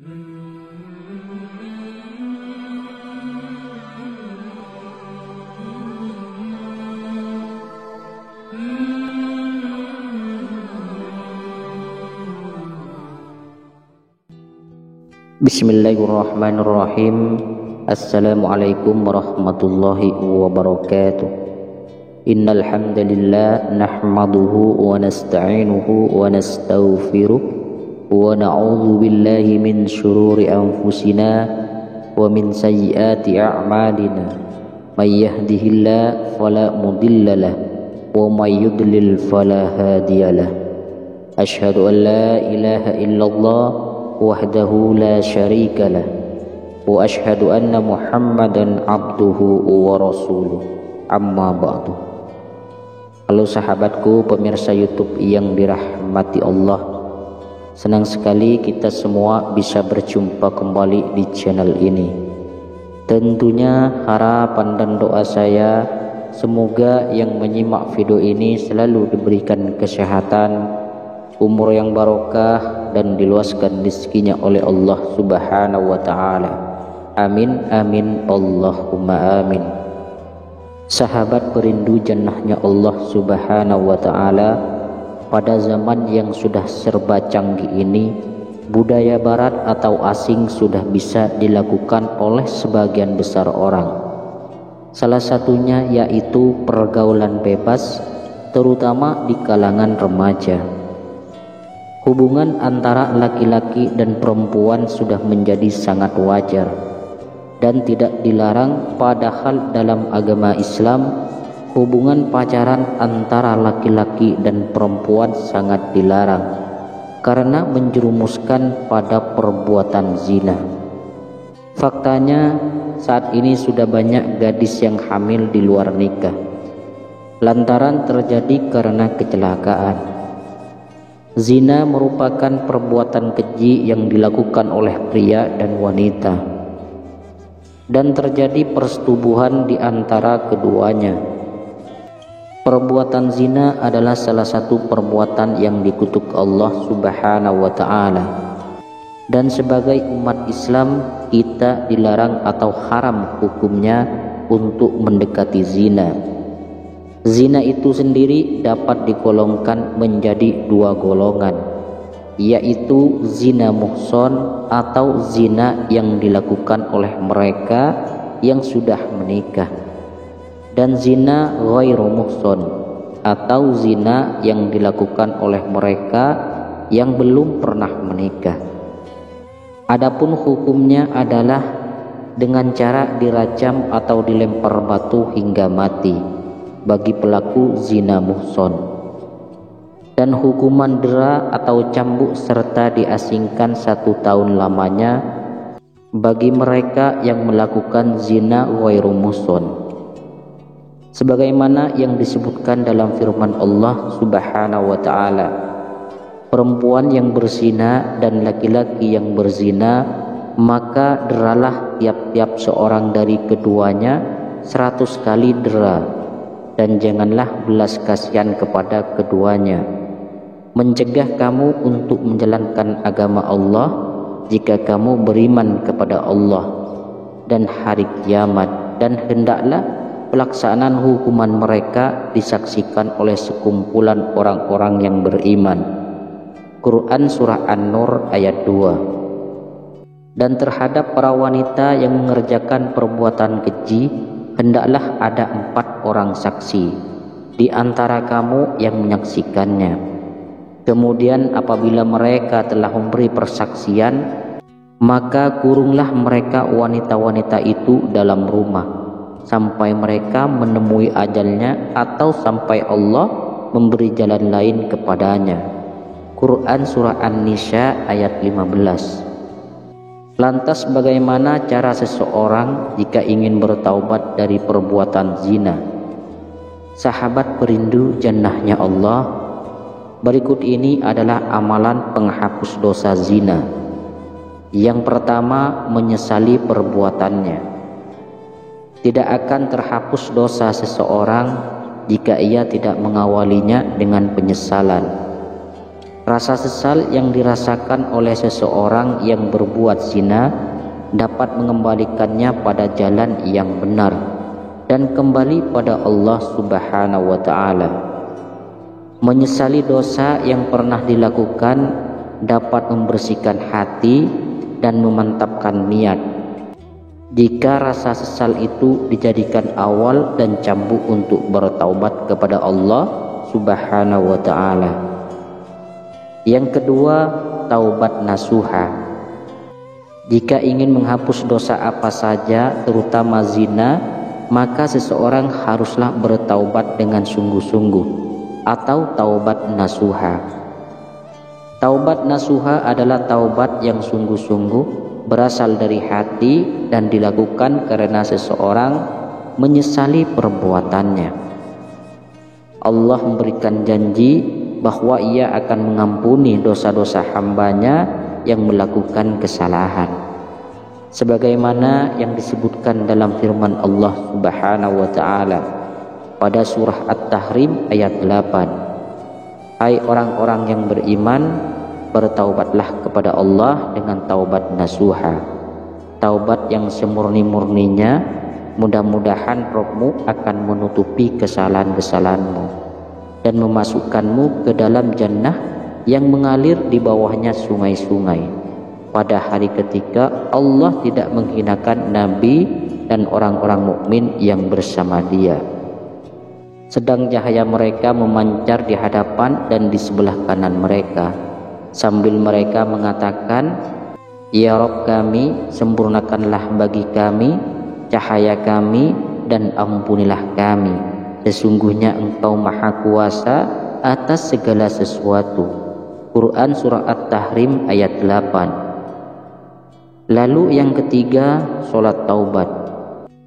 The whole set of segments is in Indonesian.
Bismillahirrahmanirrahim. Assalamualaikum warahmatullahi wabarakatuh. Innal hamdalillah nahmaduhu wa nasta'inuhu wa nastaghfiruh wa na'udzu billahi min shururi anfusina wa min sayyiati a'malina. May yahdihillahu fala mudilla lahu wa may yudlil fala hadiyalah. Asyhadu an la ilaha illallah wahdahu la syarika lah wa asyhadu anna Muhammadan abduhu wa rasuluh. Amma ba'du. Halo sahabatku pemirsa YouTube yang dirahmati Allah, senang sekali kita semua bisa berjumpa kembali di channel ini. Tentunya harapan dan doa saya semoga yang menyimak video ini selalu diberikan kesehatan, umur yang barokah, dan diluaskan rezekinya oleh Allah Subhanahu wa ta'ala. Amin amin Allahumma amin. Sahabat perindu jannahnya Allah Subhanahu wa ta'ala, pada zaman yang sudah serba canggih ini, budaya barat atau asing sudah bisa dilakukan oleh sebagian besar orang. Salah satunya yaitu pergaulan bebas, terutama di kalangan remaja. Hubungan antara laki-laki dan perempuan sudah menjadi sangat wajar dan tidak dilarang, padahal dalam agama Islam hubungan pacaran antara laki-laki dan perempuan sangat dilarang karena menjerumuskan pada perbuatan zina. Faktanya saat ini sudah banyak gadis yang hamil di luar nikah lantaran terjadi karena kecelakaan. Zina merupakan perbuatan keji yang dilakukan oleh pria dan wanita, dan terjadi persetubuhan di antara keduanya. Perbuatan zina adalah salah satu perbuatan yang dikutuk Allah Subhanahu wa ta'ala, dan sebagai umat Islam kita dilarang atau haram hukumnya untuk mendekati zina. Zina itu sendiri dapat digolongkan menjadi dua golongan, yaitu zina muhson atau zina yang dilakukan oleh mereka yang sudah menikah, dan zina ghairu muhson atau zina yang dilakukan oleh mereka yang belum pernah menikah. Adapun hukumnya adalah dengan cara dirajam atau dilempar batu hingga mati bagi pelaku zina muhson, dan hukuman dera atau cambuk serta diasingkan 1 tahun lamanya bagi mereka yang melakukan zina ghairu muhson, sebagaimana yang disebutkan dalam firman Allah Subhanahu wa ta'ala, perempuan yang berzina dan laki-laki yang berzina, maka deralah tiap-tiap seorang dari keduanya 100 kali dera, dan janganlah belas kasihan kepada keduanya. Mencegah kamu untuk menjalankan agama Allah jika kamu beriman kepada Allah dan hari kiamat, dan hendaklah pelaksanaan hukuman mereka disaksikan oleh sekumpulan orang-orang yang beriman. Quran Surah An-Nur ayat 2. Dan terhadap para wanita yang mengerjakan perbuatan keji, hendaklah ada 4 orang saksi di antara kamu yang menyaksikannya. Kemudian apabila mereka telah memberi persaksian, maka kurunglah mereka wanita-wanita itu dalam rumah sampai mereka menemui ajalnya atau sampai Allah memberi jalan lain kepadanya. Quran Surah An-Nisa ayat 15. Lantas bagaimana cara seseorang jika ingin bertaubat dari perbuatan zina? Sahabat perindu jannahnya Allah, berikut ini adalah amalan penghapus dosa zina. Yang pertama, menyesali perbuatannya. Tidak akan terhapus dosa seseorang jika ia tidak mengawalinya dengan penyesalan. Rasa sesal yang dirasakan oleh seseorang yang berbuat zina dapat mengembalikannya pada jalan yang benar dan kembali pada Allah Subhanahu wa ta'ala. Menyesali dosa yang pernah dilakukan dapat membersihkan hati dan memantapkan niat. Jika rasa sesal itu dijadikan awal dan cambuk untuk bertaubat kepada Allah Subhanahu wa ta'ala. Yang kedua, taubat nasuha. Jika ingin menghapus dosa apa saja, terutama zina, maka seseorang haruslah bertaubat dengan sungguh-sungguh atau taubat nasuha. Taubat nasuha adalah taubat yang sungguh-sungguh, berasal dari hati dan dilakukan karena seseorang menyesali perbuatannya. Allah memberikan janji bahwa Ia akan mengampuni dosa-dosa hambanya yang melakukan kesalahan, sebagaimana yang disebutkan dalam firman Allah Subhanahu wa ta'ala pada surah At-Tahrim ayat 8. Hai orang-orang yang beriman, bertaubatlah kepada Allah dengan taubat nasuha, taubat yang semurni-murninya. Mudah-mudahan Rabb-Mu akan menutupi kesalahan-kesalahanmu dan memasukkanmu ke dalam jannah yang mengalir di bawahnya sungai-sungai pada hari ketika Allah tidak menghinakan nabi dan orang-orang mukmin yang bersama Dia, sedang cahaya mereka memancar di hadapan dan di sebelah kanan mereka, sambil mereka mengatakan, Ya Rabb kami, sempurnakanlah bagi kami cahaya kami dan ampunilah kami. Sesungguhnya Engkau Maha Kuasa atas segala sesuatu. Quran Surah At-Tahrim ayat 8. Lalu yang ketiga, sholat taubat.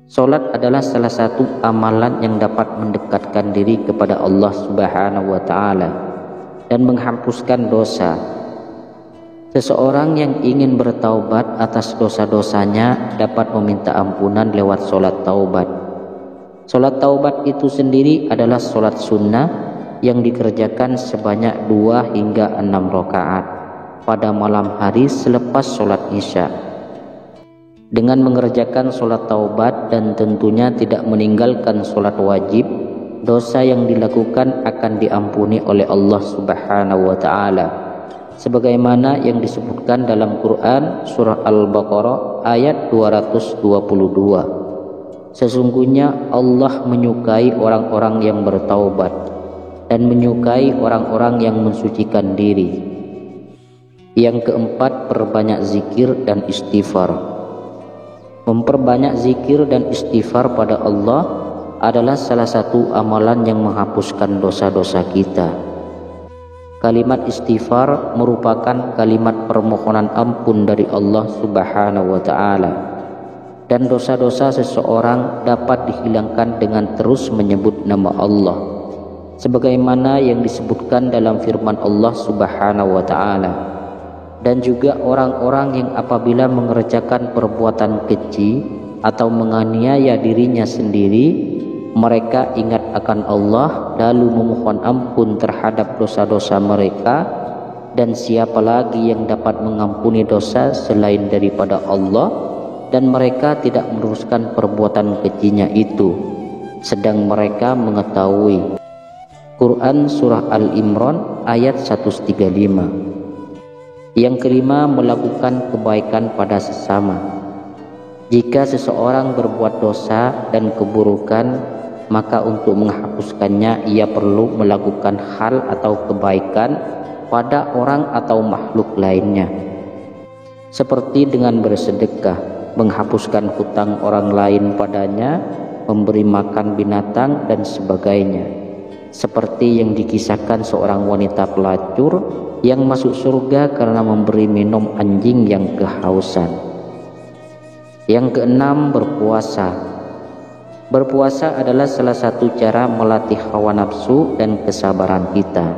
Sholat adalah salah satu amalan yang dapat mendekatkan diri kepada Allah Subhanahu wa ta'ala dan menghapuskan dosa. Seseorang yang ingin bertaubat atas dosa-dosanya dapat meminta ampunan lewat sholat taubat. Sholat taubat itu sendiri adalah sholat sunnah yang dikerjakan sebanyak 2 hingga 6 rakaat pada malam hari selepas sholat isya. Dengan mengerjakan sholat taubat dan tentunya tidak meninggalkan sholat wajib, dosa yang dilakukan akan diampuni oleh Allah Subhanahu wa ta'ala, sebagaimana yang disebutkan dalam Quran surah Al-Baqarah ayat 222. Sesungguhnya Allah menyukai orang-orang yang bertaubat dan menyukai orang-orang yang mensucikan diri. Yang keempat, perbanyak zikir dan istighfar. Memperbanyak zikir dan istighfar pada Allah adalah salah satu amalan yang menghapuskan dosa-dosa kita. Kalimat istighfar merupakan kalimat permohonan ampun dari Allah Subhanahu wa ta'ala, dan dosa-dosa seseorang dapat dihilangkan dengan terus menyebut nama Allah, sebagaimana yang disebutkan dalam firman Allah Subhanahu wa ta'ala. Dan juga orang-orang yang apabila mengerjakan perbuatan keji atau menganiaya dirinya sendiri, mereka ingat akan Allah lalu memohon ampun terhadap dosa-dosa mereka, dan siapa lagi yang dapat mengampuni dosa selain daripada Allah, dan mereka tidak meneruskan perbuatan kejinya itu sedang mereka mengetahui. Quran Surah Al-Imran ayat 135. Yang kelima, melakukan kebaikan pada sesama. Jika seseorang berbuat dosa dan keburukan, maka untuk menghapuskannya ia perlu melakukan hal atau kebaikan pada orang atau makhluk lainnya, seperti dengan bersedekah, menghapuskan hutang orang lain padanya, memberi makan binatang dan sebagainya, seperti yang dikisahkan seorang wanita pelacur yang masuk surga karena memberi minum anjing yang kehausan. Yang keenam, berpuasa. Berpuasa adalah salah satu cara melatih hawa nafsu dan kesabaran kita.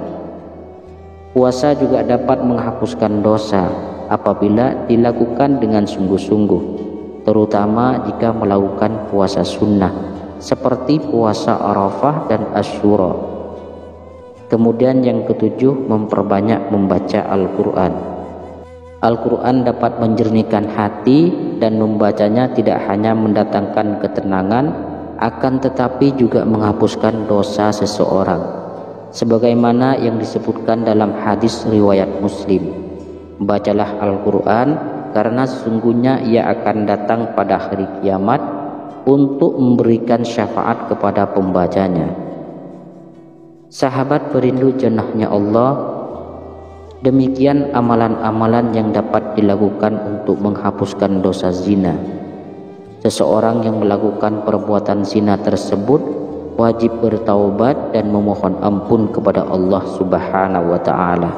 Puasa juga dapat menghapuskan dosa apabila dilakukan dengan sungguh-sungguh, terutama jika melakukan puasa sunnah seperti puasa Arafah dan Asyura. Kemudian yang ketujuh, memperbanyak membaca Al-Quran. Al-Quran dapat menjernihkan hati, dan membacanya tidak hanya mendatangkan ketenangan, akan tetapi juga menghapuskan dosa seseorang. Sebagaimana yang disebutkan dalam hadis riwayat Muslim, bacalah Al-Quran karena sesungguhnya ia akan datang pada hari kiamat untuk memberikan syafaat kepada pembacanya. Sahabat perindu jannahnya Allah, demikian amalan-amalan yang dapat dilakukan untuk menghapuskan dosa zina. Seseorang yang melakukan perbuatan zina tersebut wajib bertaubat dan memohon ampun kepada Allah Subhanahu wa ta'ala.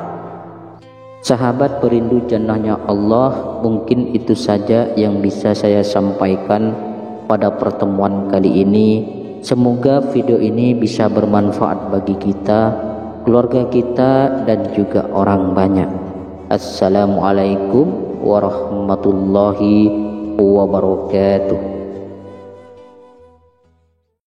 Sahabat perindu jannahnya Allah, mungkin itu saja yang bisa saya sampaikan pada pertemuan kali ini. Semoga video ini bisa bermanfaat bagi kita, keluarga kita, dan juga orang banyak. Assalamualaikum warahmatullahi wabarakatuh.